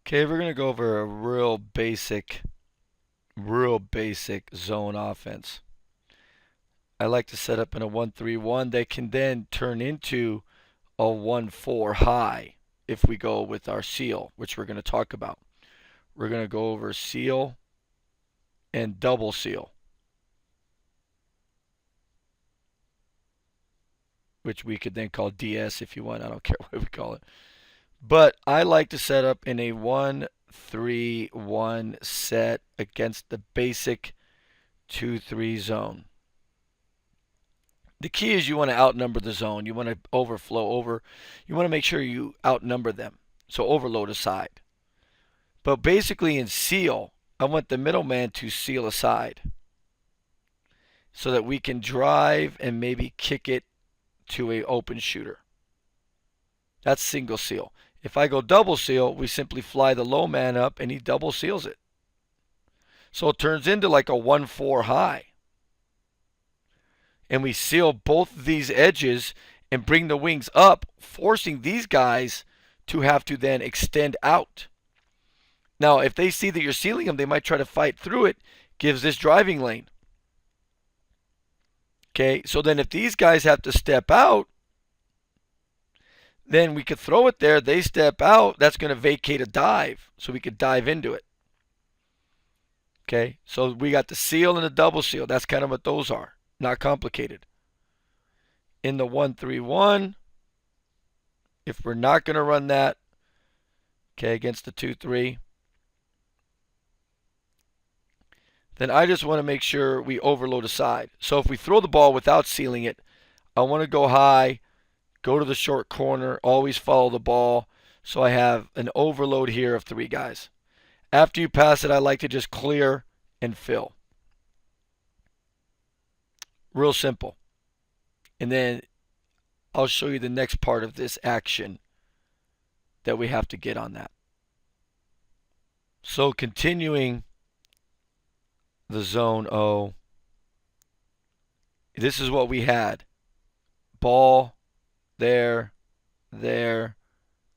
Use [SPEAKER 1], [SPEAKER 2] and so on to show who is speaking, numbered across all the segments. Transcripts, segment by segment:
[SPEAKER 1] Okay, we're going to go over a real basic zone offense. I like to set up in a 1-3-1 that can then turn into a 1-4 high if we go with our seal, which we're going to talk about. We're going to go over seal and double seal, which we could then call DS if you want. I don't care what we call it. But I like to set up in a 1-3-1 set against the basic 2-3 zone. The key is you want to outnumber the zone. You want to overflow over. You want to make sure you outnumber them. So overload aside. But basically in seal, I want the middleman to seal aside so that we can drive and maybe kick it to a open shooter. That's single seal. If I go double seal, we simply fly the low man up and he double seals it. So it turns into like a 1-4 high. And we seal both these edges and bring the wings up, forcing these guys to have to then extend out. Now, if they see that you're sealing them, they might try to fight through it. Gives this driving lane. Okay, so then if these guys have to step out, then we could throw it there. They step out. That's going to vacate a dive, so we could dive into it. Okay, so we got the seal and the double seal. That's kind of what those are. Not complicated. In the 1-3-1, if we're not going to run that, okay, against the 2-3, then I just want to make sure we overload aside. So if we throw the ball without sealing it, I want to go high, go to the short corner, always follow the ball. So I have an overload here of 3 guys. After you pass it, I like to just clear and fill. Real simple. And then I'll show you the next part of this action that we have to get on that. So continuing the zone O, this is what we had. Ball, there, there,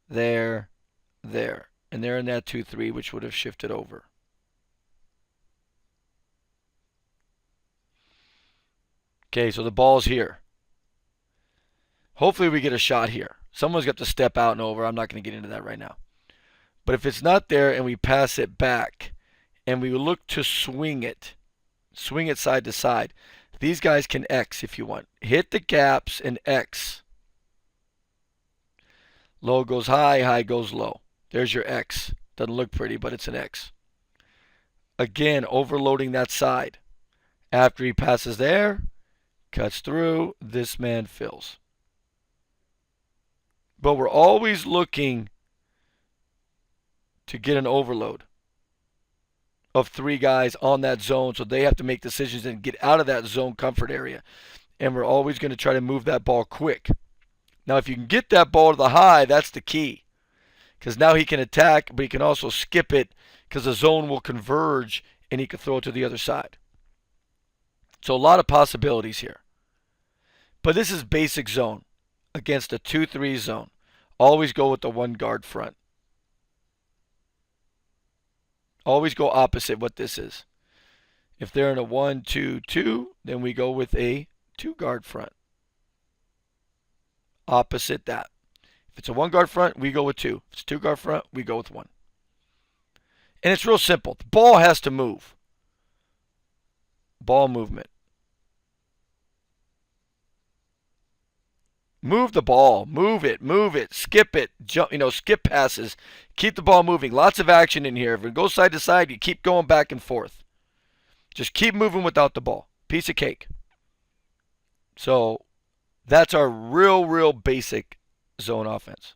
[SPEAKER 1] there, there. And they're in that 2-3, which would have shifted over. Okay, so the ball's here. Hopefully we get a shot here. Someone's got to step out and over. I'm not going to get into that right now. But if it's not there and we pass it back and we look to swing it side to side, these guys can X if you want. Hit the gaps and X. Low goes high, high goes low. There's your X. Doesn't look pretty, but it's an X. Again, overloading that side. After he passes there, cuts through, this man fills. But we're always looking to get an overload of 3 guys on that zone, so they have to make decisions and get out of that zone comfort area. And we're always going to try to move that ball quick. Now, if you can get that ball to the high, that's the key. Because now he can attack, but he can also skip it because the zone will converge and he can throw it to the other side. So a lot of possibilities here. But this is basic zone against a 2-3 zone. Always go with the 1 guard front. Always go opposite what this is. If they're in a 1-2-2, then we go with a 2 guard front. Opposite that. If it's a 1 guard front, we go with 2. If it's a 2 guard front, we go with 1. And it's real simple. The ball has to move. Ball movement. Move the ball. Move it. Skip it. Jump, skip passes. Keep the ball moving. Lots of action in here. If it goes side to side, you keep going back and forth. Just keep moving without the ball. Piece of cake. So that's our real basic zone offense.